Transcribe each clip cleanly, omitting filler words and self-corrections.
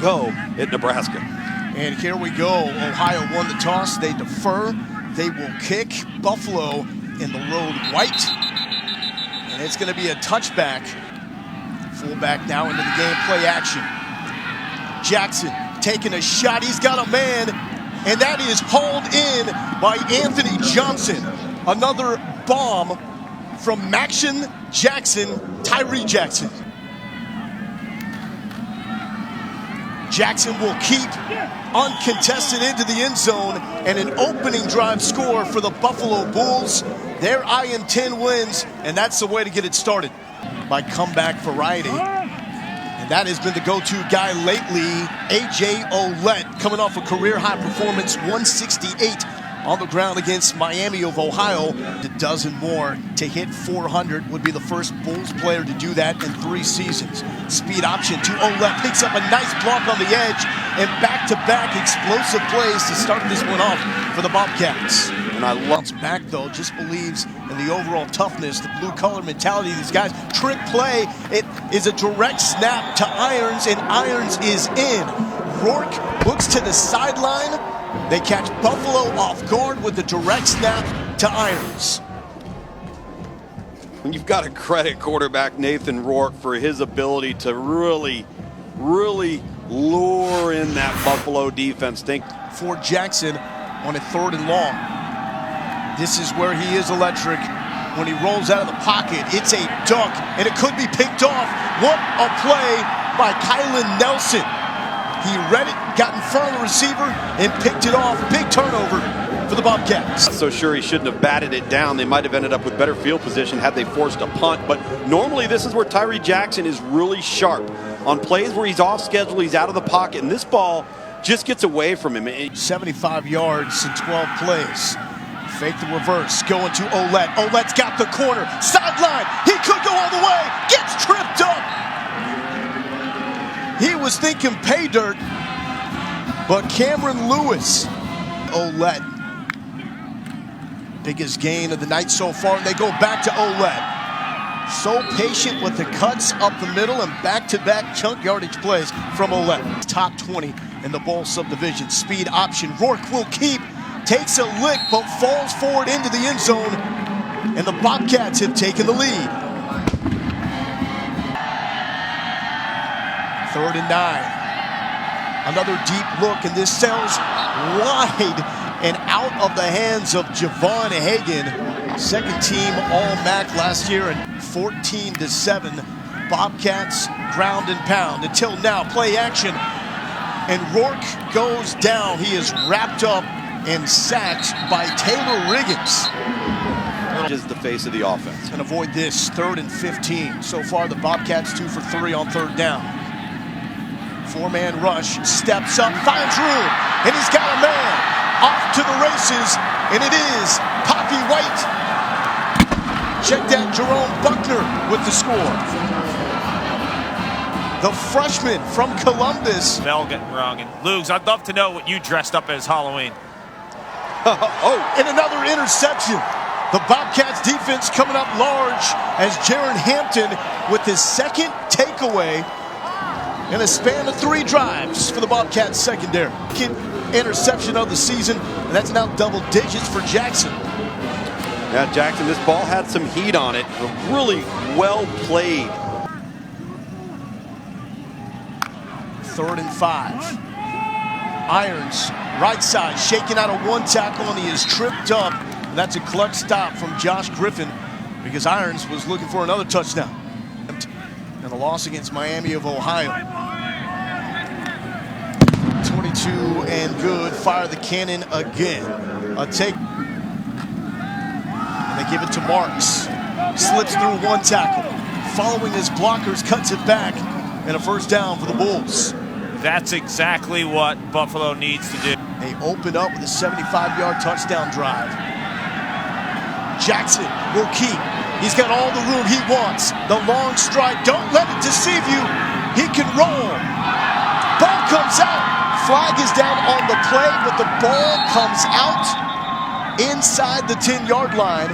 go at Nebraska. And here we go. Ohio won the toss. They defer. They will kick. Buffalo in the road white. And it's going to be a touchback. Fullback now into the game. Play action. Jackson taking a shot. He's got a man. And that is hauled in by Anthony Johnson. Another bomb from Maction Jackson, Tyree Jackson. Jackson will keep uncontested into the end zone, and an opening drive score for the Buffalo Bulls. Their IM10 wins, and that's the way to get it started by comeback variety. And that has been the go-to guy lately, A.J. Ouellette, coming off a career-high performance, 168 on the ground against Miami of Ohio. A dozen more to hit 400, would be the first Bulls player to do that in 3 seasons. Speed option to Ouellette, picks up a nice block on the edge, and back-to-back explosive plays to start this one off for the Bobcats. And I love back though, just believes in the overall toughness, the blue-collar mentality of these guys. Trick play, it is a direct snap to Irons, and Irons is in. Rourke looks to the sideline. They catch Buffalo off guard with the direct snap to Irons. When you've got to credit quarterback Nathan Rourke for his ability to really lure in that Buffalo defense. For Jackson on a 3rd and long. This is where he is electric. When he rolls out of the pocket, it's a dunk, and it could be picked off. What a play by Kylan Nelson. He read it, got in front of the receiver, and picked it off. Big turnover for the Bobcats. So sure he shouldn't have batted it down. They might have ended up with better field position had they forced a punt. But normally this is where Tyree Jackson is really sharp. On plays where he's off schedule, he's out of the pocket, and this ball just gets away from him. 75 yards in 12 plays. Fake the reverse, going to Ouellette. Ouellette's got the corner, sideline. He could go all the way, gets tripped up. He was thinking pay dirt, but Cameron Lewis, Ouellette, biggest gain of the night so far, and they go back to Ouellette. So patient with the cuts up the middle and back-to-back chunk yardage plays from Ouellette. Top 20 in the bowl subdivision. Speed option, Rourke will keep, takes a lick, but falls forward into the end zone, and the Bobcats have taken the lead. 3rd and 9. Another deep look, and this sails wide and out of the hands of Javon Hagan. Second team All-MAC last year, and 14-7. Bobcats ground and pound until now. Play action, and Rourke goes down. He is wrapped up and sacked by Taylor Riggins. Is the face of the offense. And avoid this, 3rd and 15. So far, the Bobcats 2 for 3 on 3rd down. 4-man rush, steps up, finds room, and he's got a man off to the races, and it is Poppy White. Check that, Jerome Buckner with the score. The freshman from Columbus. Bell getting wrong. And Lugs, I'd love to know what you dressed up as Halloween. And another interception. The Bobcats defense coming up large as Jaron Hampton with his 2nd takeaway in a span of 3 drives for the Bobcats secondary. Interception of the season, and that's now double digits for Jackson. Yeah, Jackson, this ball had some heat on it. Really well played. 3rd and 5. Irons, right side, shaking out of 1 tackle, and he is tripped up. And that's a clutch stop from Josh Griffin because Irons was looking for another touchdown. And a loss against Miami of Ohio. 22 and good. Fire the cannon again. A take. And they give it to Marks. Slips through 1 tackle. Following his blockers, cuts it back. And a 1st down for the Bulls. That's exactly what Buffalo needs to do. They open up with a 75-yard touchdown drive. Jackson will keep. He's got all the room he wants. The long strike. Don't let it deceive you. He can roll. Ball comes out. Flag is down on the play, but the ball comes out inside the 10-yard line.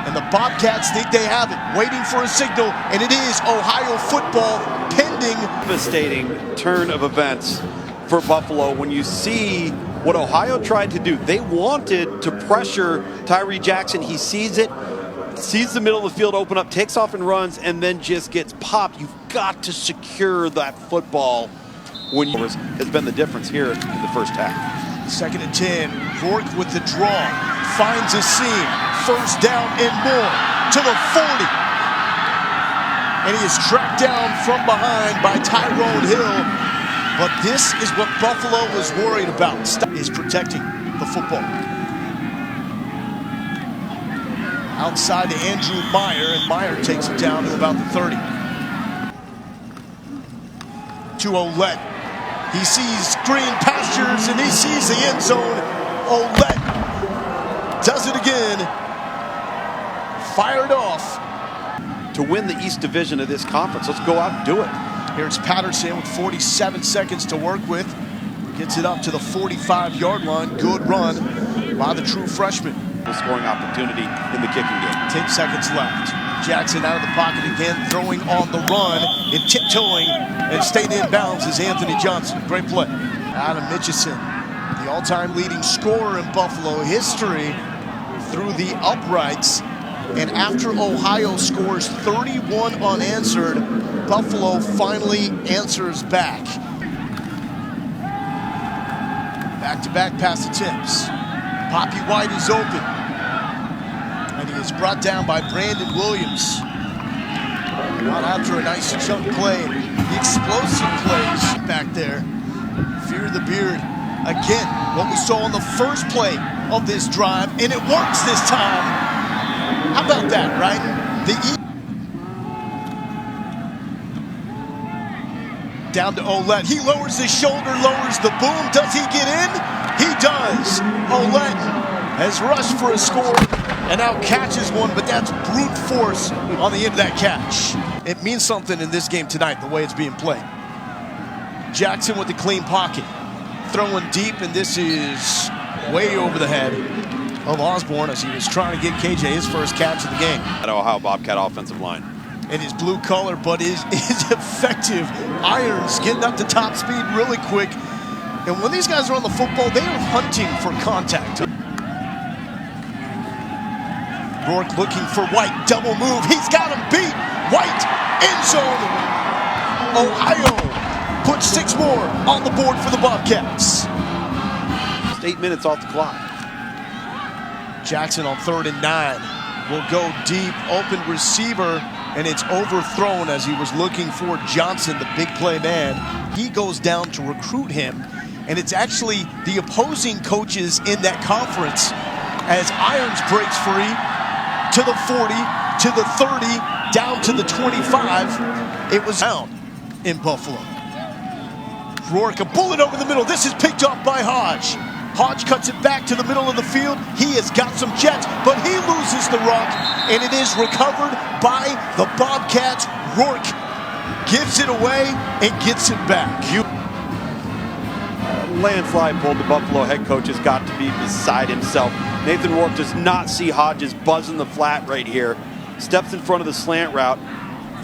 And the Bobcats think they have it, waiting for a signal, and it is Ohio football pending. Devastating turn of events for Buffalo when you see what Ohio tried to do. They wanted to pressure Tyree Jackson. He sees it, sees the middle of the field open up, takes off and runs, and then just gets popped. You've got to secure that football when you has been the difference here in the first half. 2nd and 10, Rourke with the draw, finds a seam, first down and more, to the 40. And he is tracked down from behind by Tyrone Hill. But this is what Buffalo was worried about, is protecting the football. Outside to Andrew Meyer, and Meyer takes it down to about the 30. To Ouellette. He sees green pastures, and he sees the end zone. Ouellette does it again. Fired off. To win the East Division of this conference, let's go out and do it. Here's Patterson with 47 seconds to work with. Gets it up to the 45-yard line. Good run by the true freshman. A scoring opportunity in the kicking game. 10 seconds left. Jackson out of the pocket again, throwing on the run and tiptoeing and staying in bounds is Anthony Johnson. Great play. Adam Mitchison, the all-time leading scorer in Buffalo history through the uprights. And after Ohio scores 31 unanswered, Buffalo finally answers back. Back-to-back pass attempts. Poppy White is open. And he is brought down by Brandon Williams. Not after a nice chunk play. The explosive plays back there. Fear the beard. Again, what we saw on the first play of this drive, and it works this time. How about that, right? Down to Ouellette. He lowers his shoulder, lowers the boom. Does he get in? He does. Ouellette has rushed for a score and now catches one, but that's brute force on the end of that catch. It means something in this game tonight, the way it's being played. Jackson with the clean pocket. Throwing deep, and this is way over the head of Osborne as he was trying to get KJ his first catch of the game. That Ohio Bobcat offensive line. And his blue color, but is effective. Irons getting up to top speed really quick. And when these guys are on the football, they are hunting for contact. Rourke looking for White, double move. He's got him beat. White, end zone. Ohio puts 6 more on the board for the Bobcats. Just 8 minutes off the clock. Jackson on 3rd and 9 will go deep, open receiver, and it's overthrown as he was looking for Johnson, the big play man. He goes down to recruit him, and it's actually the opposing coaches in that conference as Irons breaks free to the 40, to the 30, down to the 25. It was down in Buffalo. Rourke, a bullet over the middle. This is picked up by Hodge. Hodge cuts it back to the middle of the field. He has got some jets, but he loses the rock, and it is recovered by the Bobcats. Rourke gives it away and gets it back. Landslide pulled. The Buffalo head coach has got to be beside himself. Nathan Rourke does not see Hodges buzzing the flat right here. Steps in front of the slant route,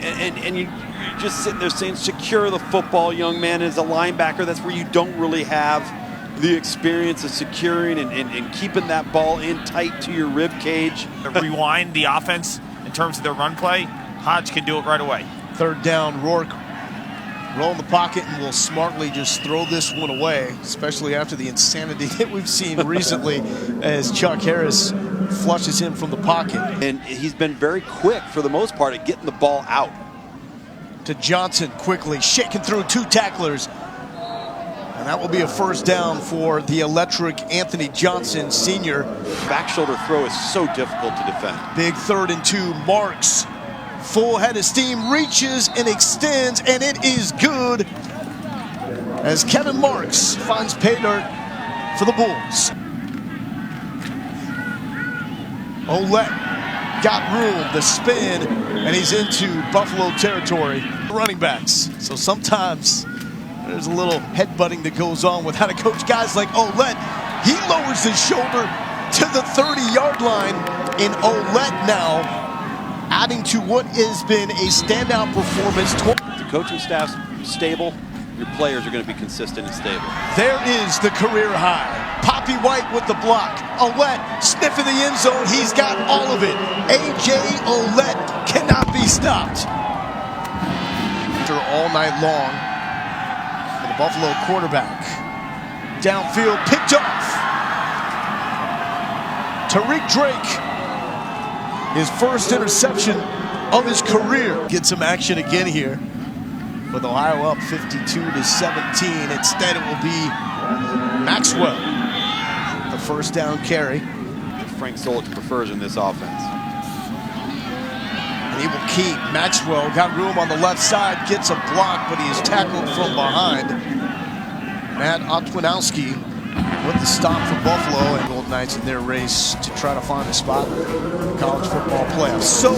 and you're just sitting there saying, secure the football, young man. As a linebacker, that's where you don't really have the experience of securing and keeping that ball in tight to your rib cage. Rewind the offense in terms of their run play. Hodge can do it right away. 3rd down, Rourke roll in the pocket and will smartly just throw this one away, especially after the insanity that we've seen recently as Chuck Harris flushes him from the pocket. And he's been very quick for the most part at getting the ball out. To Johnson quickly, shaking through 2 tacklers. And that will be a 1st down for the electric Anthony Johnson, senior. Back shoulder throw is so difficult to defend. Big 3rd and 2, Marks. Full head of steam, reaches and extends, and it is good as Kevin Marks finds pay dirt for the Bulls. Ouellette got room, the spin, and he's into Buffalo territory. Running backs. So sometimes there's a little headbutting that goes on with how to coach guys like Ouellette. He lowers his shoulder to the 30-yard line. in Ouellette now, adding to what has been a standout performance. The coaching staff's stable. Your players are going to be consistent and stable. There is the career high. Poppy White with the block. Ouellette sniffing the end zone. He's got all of it. A.J. Ouellette cannot be stopped. All night long for the Buffalo quarterback. Downfield, picked off. Tariq Drake, his first interception of his career. Get some action again here with Ohio up 52-17. Instead, it will be Maxwell, the first down carry. Frank Solich prefers in this offense. And he will keep. Maxwell got room on the left side, gets a block, but he is tackled from behind. Matt Otwinowski with the stop for Buffalo, and Golden Knights in their race to try to find a spot in the college football playoffs. So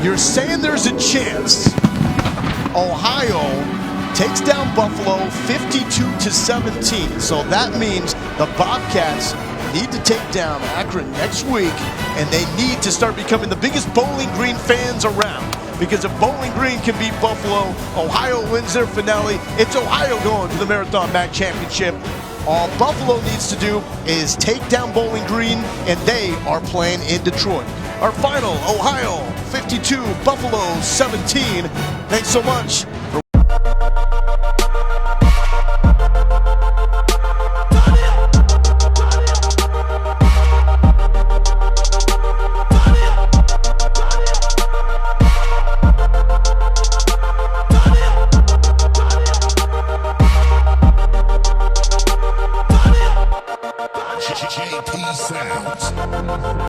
you're saying there's a chance Ohio takes down Buffalo 52-17. So that means the Bobcats need to take down Akron next week, and they need to start becoming the biggest Bowling Green fans around. Because if Bowling Green can beat Buffalo, Ohio wins their finale. It's Ohio going to the Marathon MAC Championship. All Buffalo needs to do is take down Bowling Green, and they are playing in Detroit. Our final, Ohio 52, Buffalo 17. Thanks so much for